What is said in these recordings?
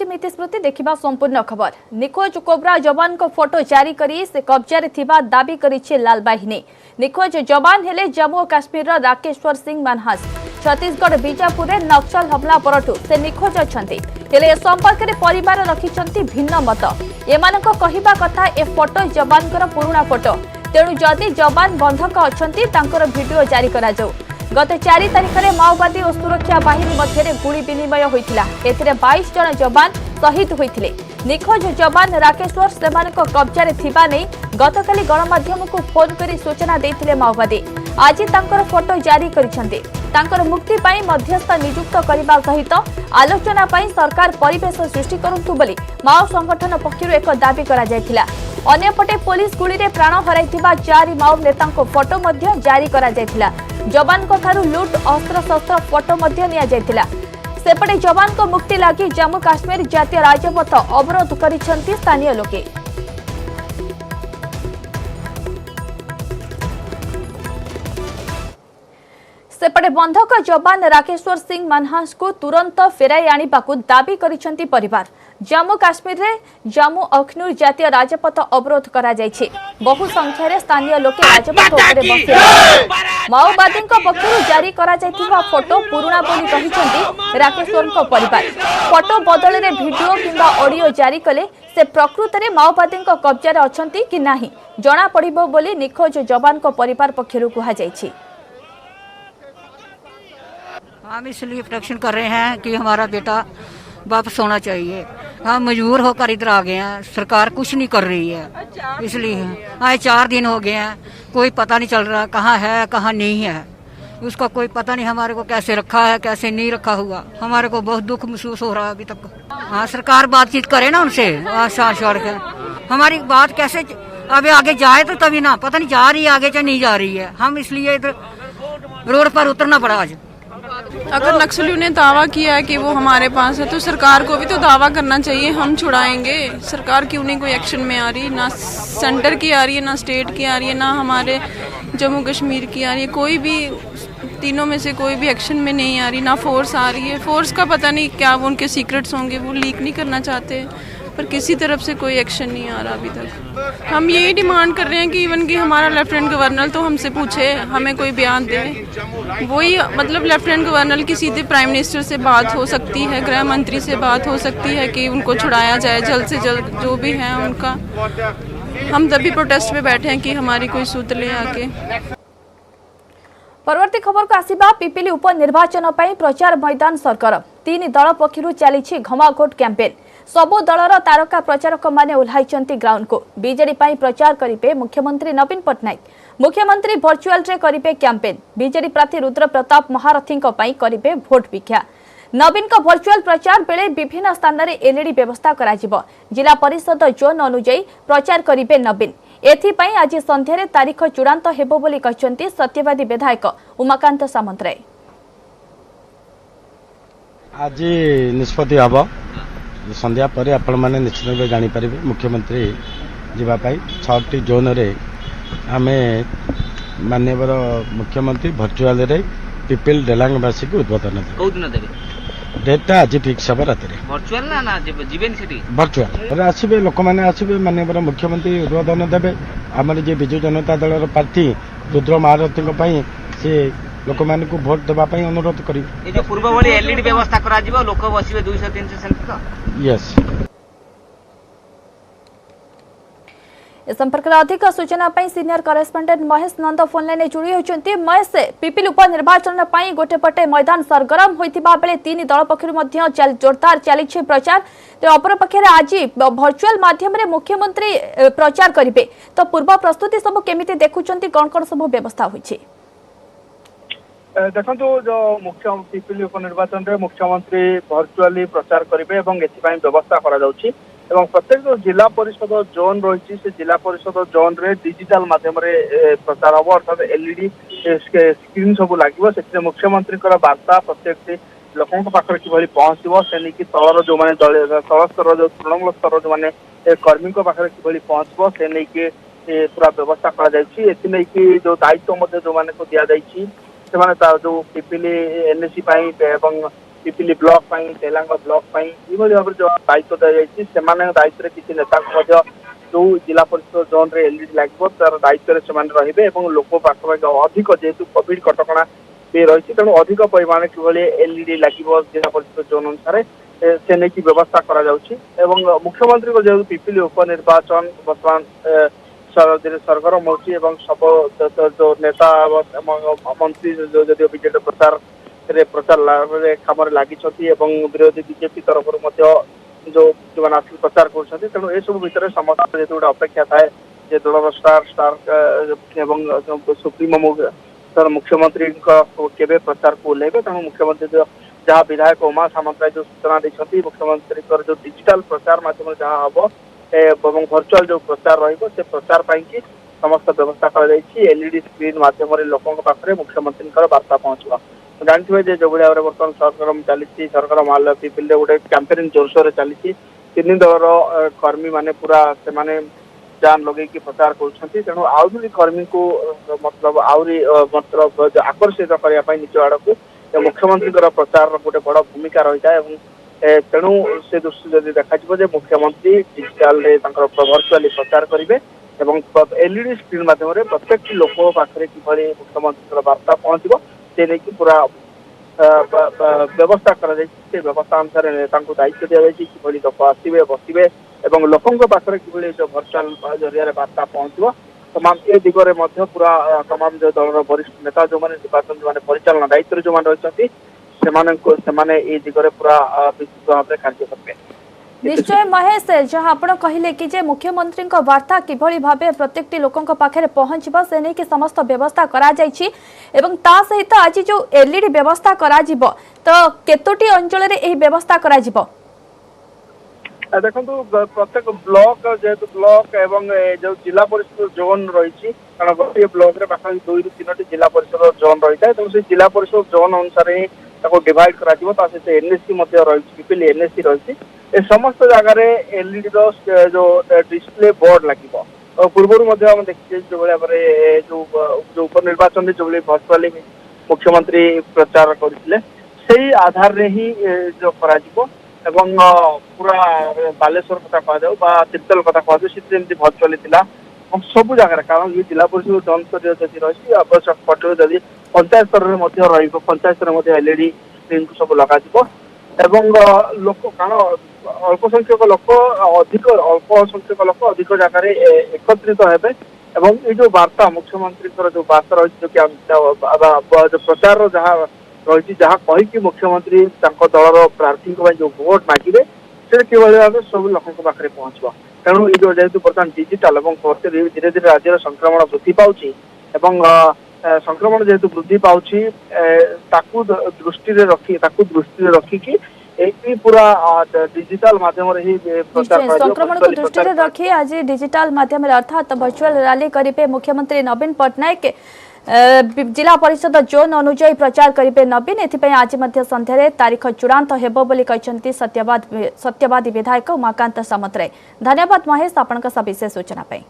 मिति स्मृति देखिबा संपूर्ण खबर। निखोज कोबरा जवान को फोटो जारी करी से कब्जा थिबा दाबी करिछि लाल बाहिनी। निखोज जवान हेले जम्मू और काश्मीर राकेश्वर सिंह मानहास। छत्तीसगढ़ बीजापुर में नक्सल हमला परठू से निखोज अछंती। हेले ए संपर्क में परिवार रखिछंती भिन्न मत। एमानक कहिबा कथा ए फोटो जवानकर पुराना फोटो। तेणु जदि जवान बंधक अछंती तांकर वीडियो जारी करा जाऊ। गत 4 तारिख में माओवादी और सुरक्षा बाहिनी मध्य गुली विनिमय होता। 22 जन जवान शहीद होते। निखोज जवान राकेश्वर सेमानक कब्जा थिबा नहीं गतकाली गणमाध्यम को फोन कर सूचना देते माओवादी। आज तांकर फोटो जारी करिसेंते। तांकर मुक्ति पाई मध्यस्थ नियुक्त करने सहित आलोचना पाई सरकार परिवेश सृष्टि करंतु बोली माओ संगठन पक्षरु एक दाबी करा जायथिला। अन्यपटे पुलिस गुली रे प्राण हराइथिबा 4 माओ नेता फोटो मध्य जारी करा जायथिला। जवान को थारु लूट अस्त्र शस्त्र फोटो मध्य निया जायथिला। सेपटे जवान को मुक्ति लगी जम्मू काश्मीर जातीय राजपथ अवरोध करिसेंती स्थानीय लोके। सेपटे बंधक जवान राकेश्वर सिंह मानहास को तुरंत फेराई आनिबाकू दाबी करिसेंती परिवार। जम्मू काश्मीर रे जम्मू अखनूर जातीय राजपथ अवरोध करा जायछि। बहु संख्या रे स्थानीय लोके राजपथ उपरे बसिया। माओवादी पक्षरु जारी करा जायथिबा फोटो पुराना बोली कहिसेंती राकेश्वर को परिवार। फोटो बदल रे वीडियो किंबा ऑडियो जारी कले से प्रकृत रे माओवादी कब्जा रे अछंती कि नाही जणा पड़िबो बोली निखोज जवान को परिवार पक्षरु कहा जायछि। हम इसलिए प्रोटेक्शन कर रहे हैं कि हमारा बेटा वापस होना चाहिए। हम मजबूर होकर इधर आ गए हैं, सरकार कुछ नहीं कर रही है। इसलिए आए 4 दिन हो गए हैं, कोई पता नहीं चल रहा कहाँ है कहाँ नहीं है। उसका कोई पता नहीं हमारे को कैसे रखा है कैसे नहीं रखा हुआ। हमारे को बहुत दुख महसूस हो रहा है अभी तक। हाँ, सरकार बातचीत करे ना उनसे छोड़ के। हमारी बात कैसे अभी आगे जाए तो तभी ना, पता नहीं जा रही है आगे चाहे नहीं जा रही है। हम इसलिए इधर रोड पर उतरना पड़ा आज। अगर नक्सलियों ने दावा किया है कि वो हमारे पास है तो सरकार को भी तो दावा करना चाहिए हम छुड़ाएंगे। सरकार क्यों नहीं कोई एक्शन में आ रही? ना सेंटर की आ रही है, ना स्टेट की आ रही है, ना हमारे जम्मू कश्मीर की आ रही है। कोई भी तीनों में से कोई भी एक्शन में नहीं आ रही। ना फोर्स आ रही है। फोर्स का पता नहीं क्या वो उनके सीक्रेट्स होंगे, वो लीक नहीं करना चाहते, पर किसी तरफ से कोई एक्शन नहीं आ रहा अभी तक। हम यही डिमांड कर रहे हैं कि इवन कि हमारा लेफ्टिनेंट गवर्नर तो हमसे पूछे, हमें कोई बयान दे। वही मतलब लेफ्टिनेंट गवर्नर की सीधे प्राइम मिनिस्टर से बात हो सकती है, गृह मंत्री से बात हो सकती है कि उनको छुड़ाया जाए जल्द से जल्द, जो भी है उनका। हम तभी प्रोटेस्ट पे बैठे हैं कि हमारी कोई सूत्र ले आके। परवर्ती खबर को आसिबा पिपिली उपनिर्वाचन प्रचार मैदान सरगरम। 3 दल पक्षरु चली घमाघोट कैंपेन। सबु दलर तारका प्रचारक माने उल्हाइचंती ग्राउंड को। बीजेडी पाई प्रचार करिवे मुख्यमंत्री नवीन पटनायक। मुख्यमंत्री वर्चुअल रे करिवे कैंपेन। बीजेडी प्रार्थी रुद्र प्रताप महारथी पाई करिवे भोट भिक्षा। नवीन का वर्चुअल प्रचार बेले विभिन्न स्थान रे एलईडी व्यवस्था कराजिबो। जिला परिषद जोन अनुଯାयी प्रचार करिवे नवीन। एथिपाई आज संध्यारे तारीख चूड़ांत हेबो बोली कहचंती सत्यवादी विधायक उमाकांत सामंतराय। आज निष्पत्ति हबो संध्या पर आपण मैंने निश्चित भाव जापर मुख्यमंत्री जावाई 6टी जोन रे आमे माननीय मुख्यमंत्री भर्चुआल रे पिपिल डेलांगवासी को उद्बोधन डेटा आज फिक्स हम रात भर्चुआल आसवे लोक मैंने आसवे माननीय मुख्यमंत्री उद्बोधन देवे। आमर जे विजु जनता दल प्रार्थी रुद्र महारथी से लोक मान को भोट देवाई अनुरोध करेंगे। पूर्व भाई एलईडी व्यवस्था करा जिवो, लोक बसिबे 200-300 सेंटर। यस। इस संपर्क में अधिक सूचना सीनियर करेस्पोंडेंट महेश नंद फोन लाइन जोड़ी होती। महेश, पिपिल उपनिर्वाचन गोटे पटे मैदान सरगरम होता बेले 3 दल पक्षर जोरदार चली प्रचार, तो अपर पक्षे आज वर्चुअल माध्यम रे मुख्यमंत्री प्रचार करेंगे। तो पूर्व प्रस्तुति सब केमिति देखुचंती, कौन कौन सब व्यवस्था होइछि? देखो जो मुख्य पिपिली उपनिर्वाचन रे मुख्यमंत्री भर्चुआली प्रचार करेंगे और एथपाई व्यवस्था करा जाउछि। एवं प्रत्येक जो जिला परिषद जोन रही से जिला परिषद जोन रे डिजिटल माध्यम रे प्रचार हम, अर्थात एलईडी स्क्रीन सब लगे से मुख्यमंत्री वार्ता प्रत्येक लोकों पाखे कि पहुँचो से नहीं कि तलर जो मैंने तल स्तर जो तृणमूल स्तर जो मैंने कर्मी पाखे कि पहुँचो से नहीं कि पूरा व्यवस्था कर जो दायित्व जो मैंने को दि जाइए जो पिपिली एनएसी पिपिली ब्लॉक पाई तेलांग ब्लॉक पाई इभली भाव जो दायित्व दिया जाए दायित्व किसी नेता जो जिला परिषद जोन रे एलईडी लगे तार दायित्व रे लोक पाखपाखि अधिक जेहेतु कोविड कटकणा भी रही तेणु अधिक परिमाण कि एलईडी लगे जिला परिषद जोन अनुसार से नहीं व्यवस्था करा मुख्यमंत्री को जो पिपिली उपनिर्वाचन बर्तमान सरगरम हो सब जो नेता मंत्री जो विजेट प्रचार काम लगी विरोधी बीजेपी तरफ जो प्रचार कर तेणु ये सब भितर समस्त जो गोटे अपेक्षा थाए दल स्टार सुप्रीमो मुख्यमंत्री केवे प्रचार को ओह्लैबे तेणु मुख्यमंत्री जहाँ विधायक उमा सामंतराय जो सूचना देते मुख्यमंत्री जो डिजिटल प्रचार माध्यम जहाँ हम भर्चुआल जो प्रचार रही प्रचार पाई समस्त व्यवस्था एलईडी स्क्रीन माध्यम लोकों पाखे मुख्यमंत्री वार्ता पहुंचवा जानते जो भाव बर्तमान सरगरम चली सरगरम माल पिपिल गोटे कैंपेनिंग जोरसोर चली तीन दलर कर्मी माने पूरा से माने जान लगे प्रचार कर तेणु आउरी कर्मी को मतलब आउरी मतलब आकर्षित करने निज आड़ को मुख्यमंत्री प्रचार गोटे बड़ भूमिका रही है तेणु से दृष्टि जब देखा मुख्यमंत्री डिजिटाल भर्चुआली प्रचार करेंगे एलईडी स्क्रीन माध्यम प्रत्येक लोक पाखे कि मुख्यमंत्री वार्ता पहुंचो से नहीं पूरा व्यवस्था कर व्यवस्था अनुसार नेता दायित्व दि जाए कि लोक आसवे बसवे और लोकों पाखे कि जो भर्चुआल जरिया वार्ता पहुंचो तमाम ए दिगरे पूरा तमाम जो दलर वरिष्ठ नेता जो निर्वाचन जो परिचालना दायित्व जो रही दिगरे पूरा विस्तृत भाव में कार्य करेंगे। निश्चय महेश जहाँ आप कहले कि जे मुख्यमंत्री वार्ता किभली भाबे प्रत्येक लोकों पाखे पहुंचबो से नहीं कि समस्त व्यवस्था करा जायछि एवं ता सहित आज जो एलईडी व्यवस्था करा जिवो तो केतोटी अंचल रे एही व्यवस्था करा जिवो देखो प्रत्येक ब्लॉक जेहेतु ब्लॉक एवं जो जिला परिषद जोन रही कारण गोटे ब्लॉक रे पाखा 2 ରୁ 3ଟି जिला परिषद जोन रही है तो से जिला परिषद जोन अनुसार डिवाइड करा सहित एनएससी रही पिपिली एनएससी रही समस्त जगह एलईडी जो डिस्प्ले बोर्ड लगे पूर्व देखिए जो भाई जो उपनिर्वाचन जो भर्चुआली मुख्यमंत्री प्रचार करते से आधार रे ही जो करा पूरा बालेश्वर कथा कह तीर्तल कथा कह भर्चुआली सब जगह कारण ये जिला परिषद जोन स्तर जदि रही आवश्यक पटे जदि पंचायत स्तर में पंचायत स्तर एलईडी स्क्रीन को सब लगा लोक कारण अल्प संख्यक लोक अधिक अल्प संख्यक लोक अधिक जगह एकत्रित हेबे एवं ये जो वार्ता मुख्यमंत्री जो वार्ता रही जो प्रचार जहाँ रही जहाँ कहीकि मुख्यमंत्री दलर प्रार्थी जो भोट मागे से किभली भाव सब लोक पाखे पहुंचवा तेणु ये जो जेहेतु बर्तमान डिजिटाल धीरे धीरे राज्य संक्रमण वृद्धि पाउछ संक्रमण जेहेतु वृद्धि पाउछ दृष्टि रखिकी पूरा डिजिटल माध्यम संक्रमण को दृष्टि रखी आज डिजिटल माध्यम अर्थात वर्चुअल रैली करेंगे मुख्यमंत्री नवीन पट्टनायक जिला परिषद जोन अनुजाई प्रचार करेंगे नवीन एथिपाई आज संध्यारे तारीख चूड़ांत हेबो बोली कहछंती सत्यवादी विधायक उमाकांत सामंतराय। धन्यवाद महेश आपनका सविशेष सूचना पाई।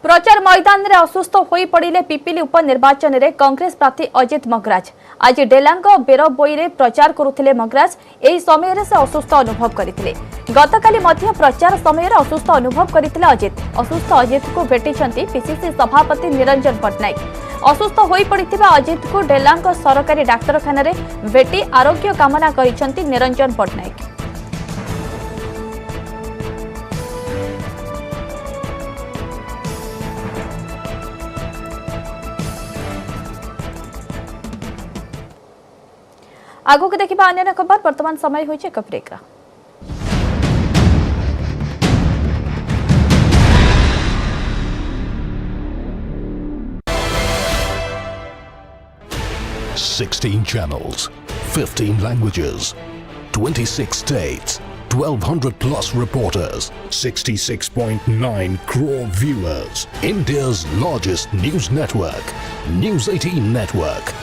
प्रचार मैदान में असुस्थ हो पड़े पिपिली उपनिर्वाचन में कांग्रेस प्रार्थी अजित मगराज आज डेलांग बेरबोई रे प्रचार करुथिले मगराज एही समय रे से असुस्थ अनुभव करथिले गतकाली मध्य प्रचार समय रे असुस्थ अनुभव करथिले असुस्थ अजित को भेटिछंती पीसीसी सभापति निरंजन पट्टनायक असुस्थ हो पड़िथिबा अजित को डेलांग सरकारी डाक्तरखाना रे भेटी आरोग्य कामना करिछंती निरंजन पट्टनायक। आगो के देखिबा अन्य खबर वर्तमान समय होइछे एक break. $16 channels, 15 languages, 26 states, 1,200 plus reporters, 66.9 crore viewers. India's largest news network, News 18 Network.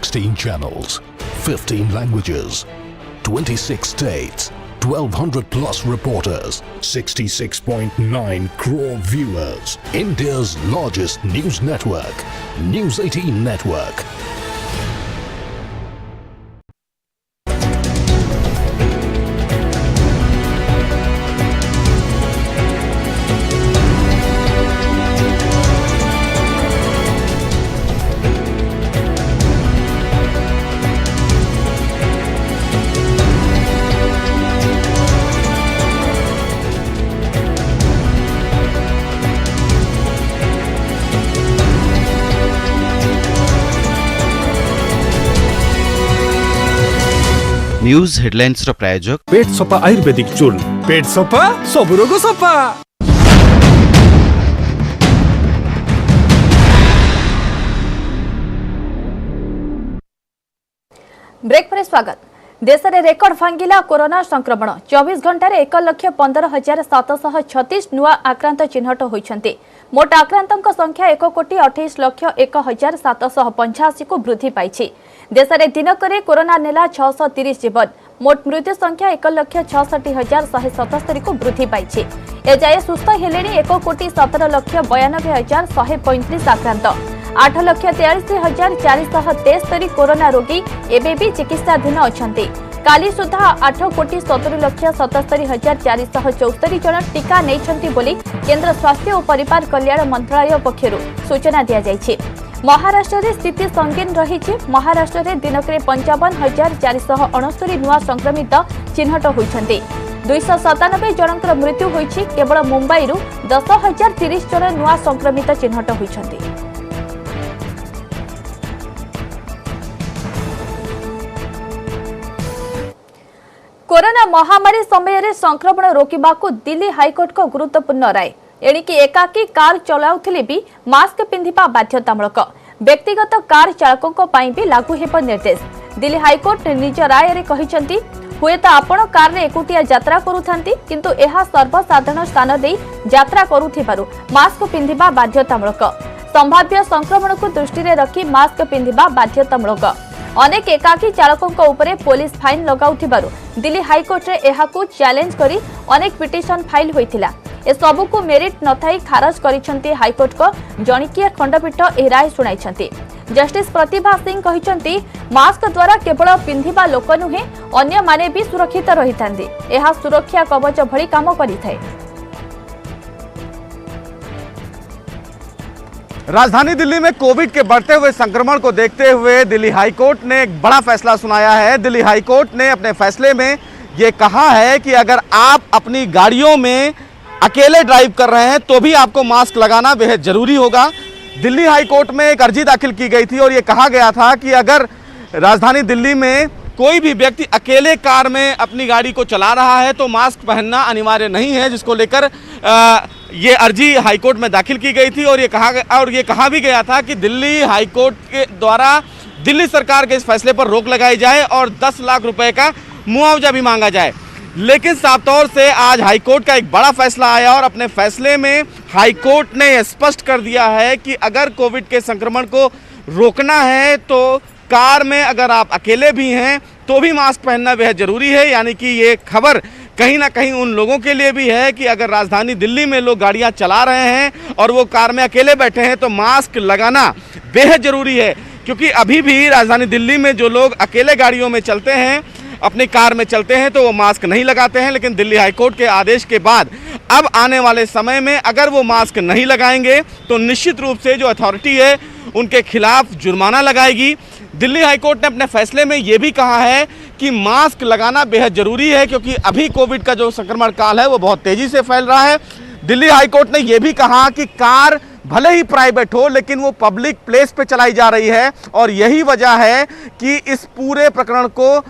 16 channels, 15 languages, 26 states, 1200 plus reporters, 66.9 crore viewers. India's largest news network, News 18 Network. News headlines रो प्रायोजक पेट सफा आयुर्वेदिक चूर्ण पेट सफा सब रोग सफा। ब्रेक पर स्वागत। देश में रेकर्ड भांगिला कोरोना संक्रमण 24 घंटे 1,15,736 नुआ आक्रांत चिन्हट होइछन्ते। मोट आक्रांतों संख्या 1,61,01,785 को वृद्धि पाई। देश में दिनक कोरोना नेला 630 जीवन। मोट मृत्यु संख्या 1,66,177 को वृद्धि पाई। एजाए सुस्थ हेले 1,17,92,135 आक्रांत। 8,43,473 कोरोना रोगी एबे भी चिकित्साधीन अछन्ते। काली सुधा 8,70,77,474 जन टीका नैछन्ति बोली केंद्र स्वास्थ्य और परिवार कल्याण मंत्रालय पक्षरु सूचना दिया जायछि। महाराष्ट्र रे स्थिति संगीन रही। महाराष्ट्र रे दिनक 55,469 नुआ संक्रमित चिन्हट होइछन्ते। 297 जनकर मृत्यु होइछि। केवल मुंबई रु 10,030 जन नुआ संक्रमित चिन्हट होइछन्ते। कोरोना महामारी समय रे संक्रमण रोकबाकू दिल्ली हाईकोर्ट को गुरुत्वपूर्ण राय। एणिकी एकाकी कार चलाउथिले भी मास्क पिंधिबा बाध्यतामूलक। व्यक्तिगत कार चालकों पाई भी लागू हेब निर्देश। दिल्ली हाईकोर्ट निज राय रे कहिसंती हुए तो आपण कार रे एकुटिया यात्रा करूथांती किंतु एहा सर्वसाधारण स्थान दे यात्रा करूथिबारु मास्क पिंधिबा बाध्यतामूलक। संभाव्य संक्रमण को दृष्टि रे रखी मास्क पिंधिबा बाध्यतामूलक। अनेक एकाकी चालकों उपरे पुलिस फाइन लगाउथिबारु दिल्ली हाईकोर्ट रे एहाकू चैलेंज करी अनेक पिटिशन फाइल होइथिला। ए सबु को मेरिट नथाई खारज करिसंती हाईकोर्ट को जणिकीय खंडपीठ ए राय सुनाइछंती। जस्टिस प्रतिभा सिंह कहिसंती मास्क द्वारा केवल पिंधिबा लोक नुहे अन्य माने भी सुरक्षित रहिथांती। एहा सुरक्षा कवच भली काम करिथाय। राजधानी दिल्ली में कोविड के बढ़ते हुए संक्रमण को देखते हुए दिल्ली हाईकोर्ट ने एक बड़ा फैसला सुनाया है। दिल्ली हाईकोर्ट ने अपने फैसले में ये कहा है कि अगर आप अपनी गाड़ियों में अकेले ड्राइव कर रहे हैं तो भी आपको मास्क लगाना बेहद जरूरी होगा। दिल्ली हाईकोर्ट में एक अर्जी दाखिल की गई थी और ये कहा गया था कि अगर राजधानी दिल्ली में कोई भी व्यक्ति अकेले कार में अपनी गाड़ी को चला रहा है तो मास्क पहनना अनिवार्य नहीं है, जिसको लेकर ये अर्जी हाईकोर्ट में दाखिल की गई थी। और ये कहा भी गया था कि दिल्ली हाईकोर्ट के द्वारा दिल्ली सरकार के इस फैसले पर रोक लगाई जाए और 10 लाख रुपए का मुआवजा भी मांगा जाए। लेकिन साफ तौर से आज हाईकोर्ट का एक बड़ा फैसला आया और अपने फैसले में हाईकोर्ट ने स्पष्ट कर दिया है कि अगर कोविड के संक्रमण को रोकना है तो कार में अगर आप अकेले भी हैं तो भी मास्क पहनना बेहद जरूरी है। यानी कि ये खबर कहीं ना कहीं उन लोगों के लिए भी है कि अगर राजधानी दिल्ली में लोग गाड़ियां चला रहे हैं और वो कार में अकेले बैठे हैं तो मास्क लगाना बेहद जरूरी है। क्योंकि अभी भी राजधानी दिल्ली में जो लोग अकेले गाड़ियों में चलते हैं, अपनी कार में चलते हैं, तो वो मास्क नहीं लगाते हैं। लेकिन दिल्ली हाईकोर्ट के आदेश के बाद अब आने वाले समय में अगर वो मास्क नहीं लगाएंगे तो निश्चित रूप से जो अथॉरिटी है उनके खिलाफ जुर्माना लगाएगी। दिल्ली हाईकोर्ट ने अपने फैसले में ये भी कहा है कि मास्क लगाना बेहद जरूरी है क्योंकि अभी कोविड का जो संक्रमण काल है वो बहुत तेजी से फैल रहा है। दिल्ली हाईकोर्ट ने यह भी कहा कि कार भले ही प्राइवेट हो लेकिन वो पब्लिक प्लेस पे चलाई जा रही है और यही वजह है कि इस पूरे प्रकरण को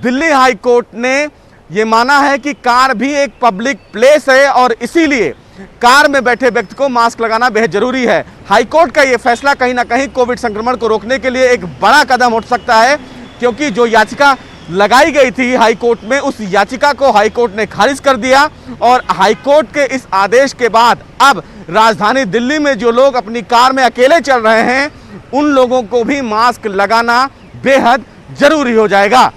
दिल्ली हाईकोर्ट ने ये माना है कि कार भी एक पब्लिक प्लेस है और इसीलिए कार में बैठे व्यक्ति को मास्क लगाना बेहद जरूरी है। हाईकोर्ट का ये फैसला कहीं ना कहीं कोविड संक्रमण को रोकने के लिए एक बड़ा कदम उठ सकता है क्योंकि जो याचिका लगाई गई थी हाईकोर्ट में उस याचिका को हाईकोर्ट ने खारिज कर दिया और हाईकोर्ट के इस आदेश के बाद अब राजधानी दिल्ली में जो लोग अपनी कार में अकेले चल रहे हैं उन लोगों को भी मास्क लगाना बेहद जरूरी हो जाएगा।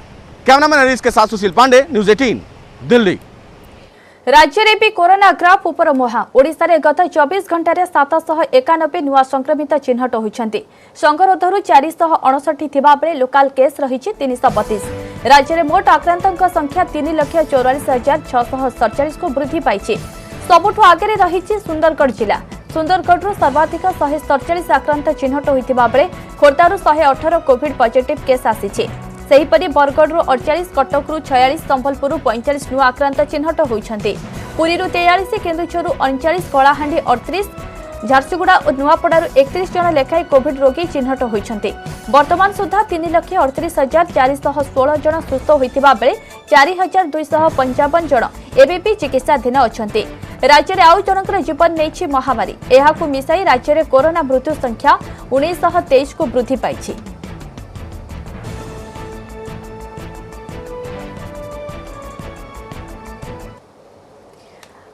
कैमरामैन हरीश के साथ सुशील पांडे, न्यूज 18 दिल्ली। राज्य में भी कोरोना ग्राफ उपर मुहां। ओडिशा रे गत 24 घंटे 791 नुआ संक्रमित चिन्हट होइछन्ति। संगरोधरु 459 थिबा बेले लोकल केस रहिछि 332। राज्य में मोट आक्रांतक संख्या 3,44,647 को वृद्धि पाइछि। सबुठु आगे रहिछि सुंदरगढ़ जिला। सुंदरगढ़ सर्वाधिक 147 आक्रांत चिन्हट होइतिबा बेले खोर्धारु 118 कोविड पॉजिटिव केस आसीछि। सेहीपरि बरगढ़ 48, कटकरू 46, संबलपुर 45 नुआ आक्रांत चिन्हट होइछन्ति। पुरीरू 43, केन्दुझरु 39, कलाहांडी 38, झारसुगुड़ा और नुआपड़ारू 31 जन लेखाई कोविड रोगी चिन्हट होइछन्ति। वर्तमान सुधा 3,38,416 जन सुस्थ होइतिबा बेले 4,255 जन एबीपी चिकित्साधीन अछन्ति। राज्य में आउ जनकर जीवन नेछि महामारी। एहाकु मिसाई राज्य में कोरोना मृत्यु संख्या 1923 को वृद्धि पाइछि।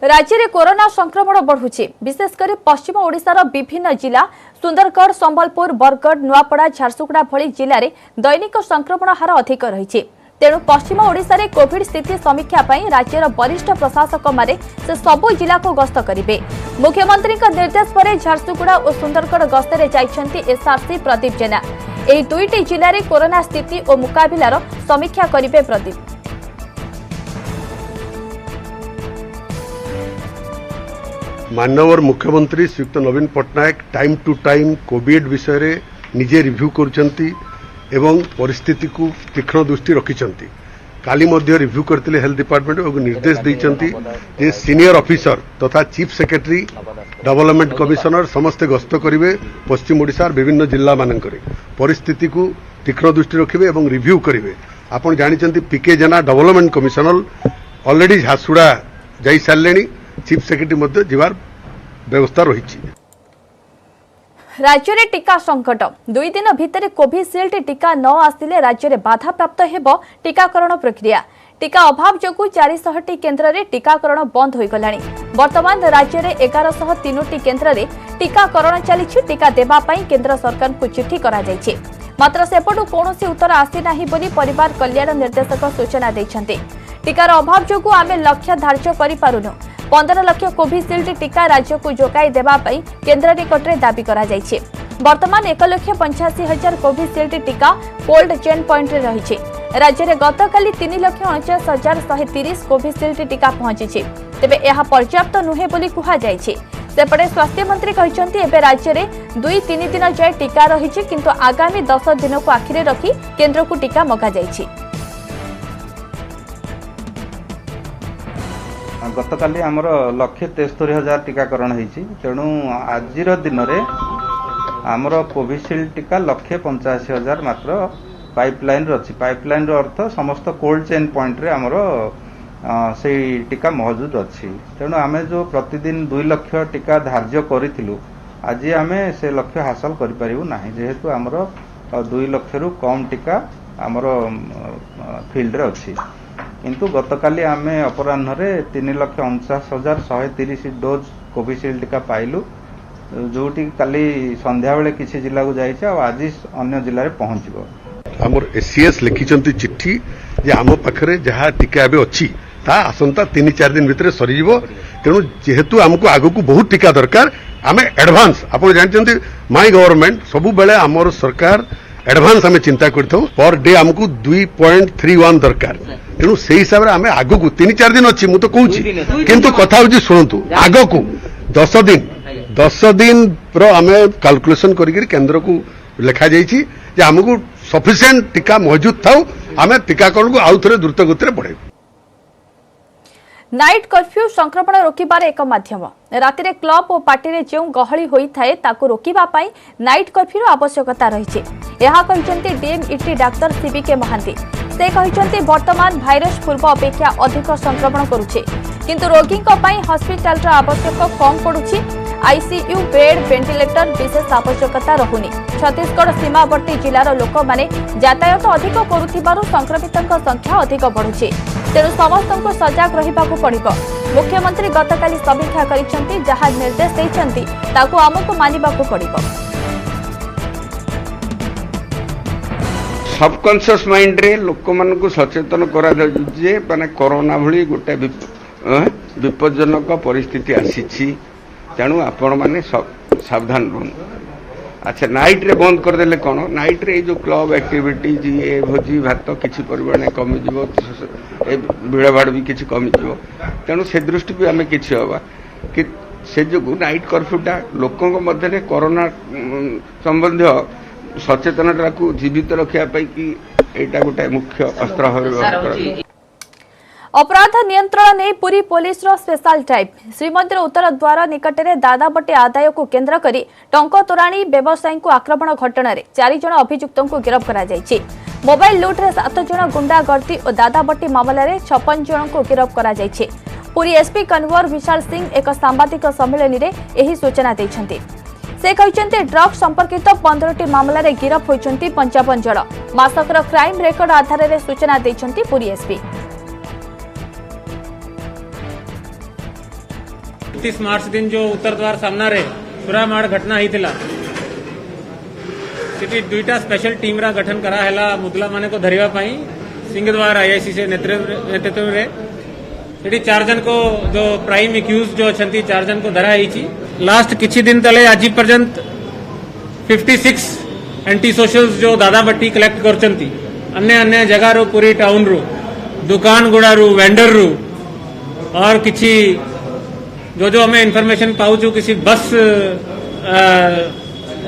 राज्य में कोरोना संक्रमण बढ़ुछि। विशेषकर पश्चिम ओडिशार विभिन्न जिला सुंदरगढ़, संबलपुर, बरगढ़, नुआपड़ा, झारसुगुड़ा भली जिले में दैनिक संक्रमण हार अधिक रही। तेणु पश्चिम ओडिशा रे कोविड स्थिति समीक्षा पई राज्यर वरिष्ठ प्रशासक माने से सबु जिला को गस्त करिवे। मुख्यमंत्री निर्देश पर झारसुगुड़ा और सुंदरगढ़ गस्तरे जाइछन्ति एसआरसी प्रदीप जेना। एही दुईटी जिले में कोरोना स्थिति और मुकाबिलार समीक्षा करिवे प्रदीप। माननीय मुख्यमंत्री श्रीयुक्त Naveen Patnaik time to time covid विषय रे निजे रिव्यू करुचंती एवं परिस्थिति को तीक्ष्ण दृष्टि रखिचंती। काली मध्य रिव्यू करते हेल्थ डिपार्टमेंट और निर्देश देइचंती जे सीनियर ऑफिसर तथा चीफ सेक्रेटरी डेवलपमेंट कमिशनर समस्ते गस्त करिवे पश्चिम ओडिशार विभिन्न जिला मानकरे परिस्थिति को तीक्ष्ण दृष्टि रखिवे एवं रिव्यू करिवे। आपण जानिचंती पीके जेना डेवलपमेंट कमिशनर ऑलरेडी झारसुगुड़ा जाई सारलेनी। चीफ सेक्रेटरी मध्य जीवार व्यवस्था रही। राज्य में टीका संकट। 2 दिन भितर कोविशील्ड टीका न आसिले राज्य में बाधा प्राप्त हेबो टीकाकरण प्रक्रिया। टीका अभाव जोगु 400 केन्द्र में टीकाकरण बंद हो गलानी। वर्तमान राज्य में 1103 केन्द्र में टीकाकरण चली। टीका देबा पई केन्द्र सरकार को चिठी करा जायछि। मात्र सेपटू कौनसी उत्तर आसी नाही बोली परिवार कल्याण निर्देशक सूचना दैछन्ते। टीकार अभाव जोगु आमे लक्ष्य धार्य करि पारुनु। 15 लाख कोविशील्ड टीका राज्य को जोगाई देबा पई केन्द्र निकट में दाबी करा जायछि। वर्तमान 1,85,000 कोविशील्ड टीका कोल्ड चेन पॉइंट रे रहिछि। राज्य में गतकाली 3,49,130 कोविशील्ड टीका पहुंची। तेबे यह पर्याप्त नुहे बोली कुहा जायछि। सेपटे स्वास्थ्य मंत्री कहते एवं राज्य में 2-3 दिन जाए टीका रही, किंतु आगामी 10 दिन को आखिरे रखी केन्द्र को टीका मगा जायछि। गतकाली आमर 1,73,000 टीकाकरण होती। तेणु आज दिन में आमर कोविशील्ड टीका 1,85,000 मात्र पाइपलाइन अच्छी। पाइपलाइन अर्थ समस्त कोल्ड चेन पॉइंट रे आमर से टीका मौजूद अच्छी। तेणु आम जो प्रतिदिन 2 लाख टीका धार्य करूँ आज आम से लक्ष्य हासिल करें जेहेतु आमर 2 लाख रु कम टीका आमर फील्ड रे अच्छी। किंतु गतकाली आम अपराह्न 3,49,130 डोज कोविशील्ड टीका पाइलु, जोटी काली संध्या बेले किसी जिला को जाइए और आज अन्य जिले में पहुंचब। आमर एसीएस लिखिचंती चिट्ठी जे आम पाखरे जहाँ टीका एबे अच्छी ता आसंता 3-4 दिन भितर सरीजिव। तेणु जेहेतु आमको आगको बहुत टीका दरकार आम एडवांस आप जानते माय गवर्नमेंट सबु बेले आमर सरकार एडवांस आम चिंता करथौ। पर डे आमको 2.31 दरकार। तेणु से हिसाब से आम आगको 3-4 दिन अच्छी मु तो कहूँ, किंतु कथा हूँ शुणु आगको 10 दिन आम कैलकुलेशन करिक केन्द्र को लिखा जाइए जे आमको सफिशिएंट टीका मौजूद था आम टीकाकरण को आउ थे द्रुत गति बढ़े। नाइट कर्फ्यू संक्रमण रोकबार एक माध्यम। राति रे क्लब और पार्टी रे जो गहली होई थाए ताकू रोकिबा पाई नाइट कर्फ्यू आवश्यकता रही। यह कहते डीएमईटी डाक्टर सीबीके महांती। से कहते वर्तमान भाइरस पूर्व अपेक्षा अधिक संक्रमण करुचे, किंतु रोगी हस्पिटाल आवश्यक कम पड़ुछि। आईसीयू बेड वेंटिलेटर विशेष आवश्यकता रहुनी। छत्तीसगढ़ सीमावर्ती जिलार लोक माने यातायात अधिक करुथिबारु संक्रमितों संख्या अधिक बढ़ुछि। तेणु समस्त सजग रहिबाकु पड़िबो। मुख्यमंत्री गतकाली समीक्षा करिसेंति, जहा निर्देश दैछंति ताकू आमको मानिबाकु पड़िबो। सबकनसियस माइंड रे लोक मान को सचेतन करा जे माने कोरोना भली गोटे विपज्जनक परिस्थिति आसी तेणु आपण मैंने सावधान रुहन। अच्छा नाइट रे बंद करदेले कौन नाइट रे जो क्लब एक्टिविटीज ये भोजी भात किसी परिमाण कमिज भिड़ भाड़ भी किसी कमिज तेणु से दृष्टि भी आम कि हवा कि से जो नाइट कर्फ्यूटा लोकों मध्य कोरोना संबंधी सचेतनता को जीवित रखापी कि एटा गोटे मुख्य अस्त्र भाव। अपराध नियंत्रण नहीं पुरी पुलिस रो स्पेशल टाइप श्रीमंदिर उत्तर द्वार निकट में दादाबटी आदाय को केन्द्र करी टंक तोराणी व्यवसायी को आक्रमण घटन में 4 जन अभियुक्तों को गिरफ्त करा जायछि। मोबाइल लुट रे 7 जन गुंडागर्दी और दादाबटी मामला रे 56 जन को गिरफ्त करा जायछि। पुरी एसपी कन्वर विशाल सिंह एक सांबादिक सम्मेलन में यही सूचना दैछन्ति। से कहते ड्रग्स संपर्कित 15टी मामला रे गिरफ्त होइछन्ति 55 जन। मासकर क्राइम रेकर्ड आधार में सूचना दैछन्ति पुरी एसपी। 31 मार्च दिन जो उत्तर द्वार सामना रे सुरामाड़ घटना ही थिला सेठी दुईटा स्पेशल टीम रा गठन करा हैला मुदला माने को धरिवा पाई सिंहद्वार आईआईसी से नेतृत्व रे सेठी 4 जन को जो प्राइम एक्यूज जो अछंती 4 जन को धरा हैछि। लास्ट किछि दिन तले आज पर्यंत 56 एंटी सोशल्स जो दादाबट्टी कलेक्ट करचंती अन्य अन्य जगह रो पूरी टाउन रो दुकान गुड़ा रू वेंडर रू और किछि जो जो हमें इन्फॉर्मेशन पाऊँ किसी बस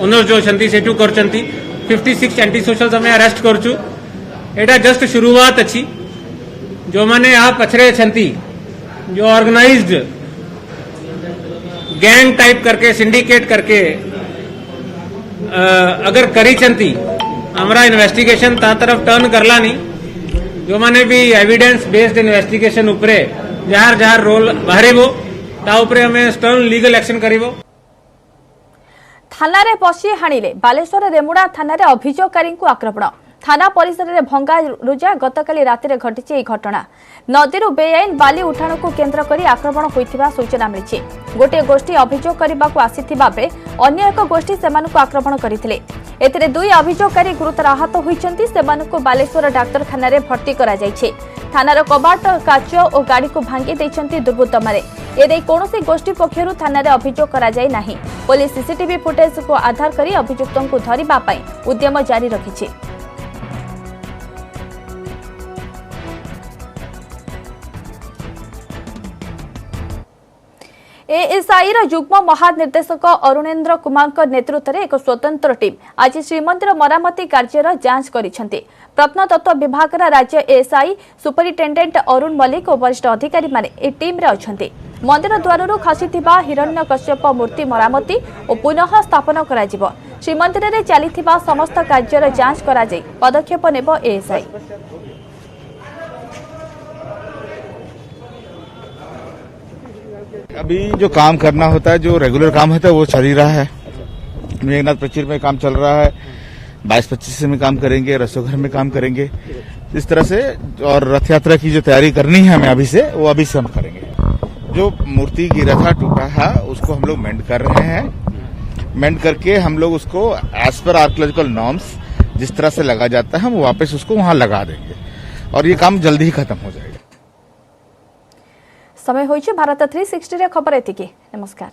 ओनर जो छंती सेठू करचंती 56 एंटी सोशल्स हमें अरेस्ट करचु। एटा जस्ट शुरुआत अच्छी जो माने यहाँ पछरे छंती जो ऑर्गेनाइज्ड गैंग टाइप करके सिंडिकेट करके अगर करी चंती हमारा इन्वेस्टिगेशन ता तरफ टर्न करला नहीं जो माने भी एविडेंस बेस्ड इन्वेस्टिगेशन उपरे जहार जहार रोल बाहरे वो हमें स्टर्न लीगल एक्शन करिवो। थाना रे पशी हाणिले बालेश्वर रेमुड़ा थाना रे अभियोगकारी को आक्रमण थाना परिसर में भंगा रुजा गतकाली राति रे घटिछि एही घटना। नदीरू बेआईन बाली उठाण को केन्द्र करी आक्रमण होइथिबा सूचना मिलिछि। गोटे गोष्ठी अभियोग करबाकू आसीथिबा बेले अन्य एक गोष्ठी सेमानकू आक्रमण करिथिले। एथिरे 2 अभियोगकारी गुरुतर आहत होइछन्ति। सेमानकू बालेश्वर डाक्तरखाना रे भर्ती करा जायछि। थानार कबाट काच और गाड़ी को भांगी दैछन्ति दुर्बृत्त मारे। एदे कोनोसी गोष्ठी पक्षरु थाना रे अभियोग करा जाय नाही। पुलिस सीसीटीवी फुटेज को आधार करी अभियुक्तों को धरिबा पई उद्यम जारी रखिछि। एएसआई युग्म महानिर्देशक अरुणेन्द्र कुमार नेतृत्व में एक स्वतंत्र टीम आज श्रीमंदिर मरामती कार्यर जांच करिसेंति। प्रत्नतत्व विभाग राज्य एएसआई सुपरिटेडेंट अरुण मल्लिक और वरिष्ठ अधिकारी माने ए टीम रे अछंति। मंदिर द्वाररू खसीथिबा हिरण्यकश्यप मूर्ति मरामती और पुनः स्थापन करा जिवो। श्रीमंदिर रे चलिथिबा समस्त कार्यर जांच करा जाय पदक्षेप नेबो एएसआई। अभी जो काम करना होता है जो रेगुलर काम होता है वो चल ही रहा है। मेघनाथ प्रचुर में काम चल रहा है, 22-25 में काम करेंगे, रसोघर में काम करेंगे इस तरह से। और रथ यात्रा की जो तैयारी करनी है हमें अभी से वो अभी से हम करेंगे। जो मूर्ति गिरा था टूटा था उसको हम लोग मेंड कर रहे हैं। मेंड करके हम लोग उसको एज पर आर्कियोलॉजिकल नॉर्म्स जिस तरह से लगा जाता है हम वापस उसको वहां लगा देंगे और ये काम जल्दी ही खत्म हो जाएगा। समय होइछि भारत 360 रे खबर एतिकी। नमस्कार।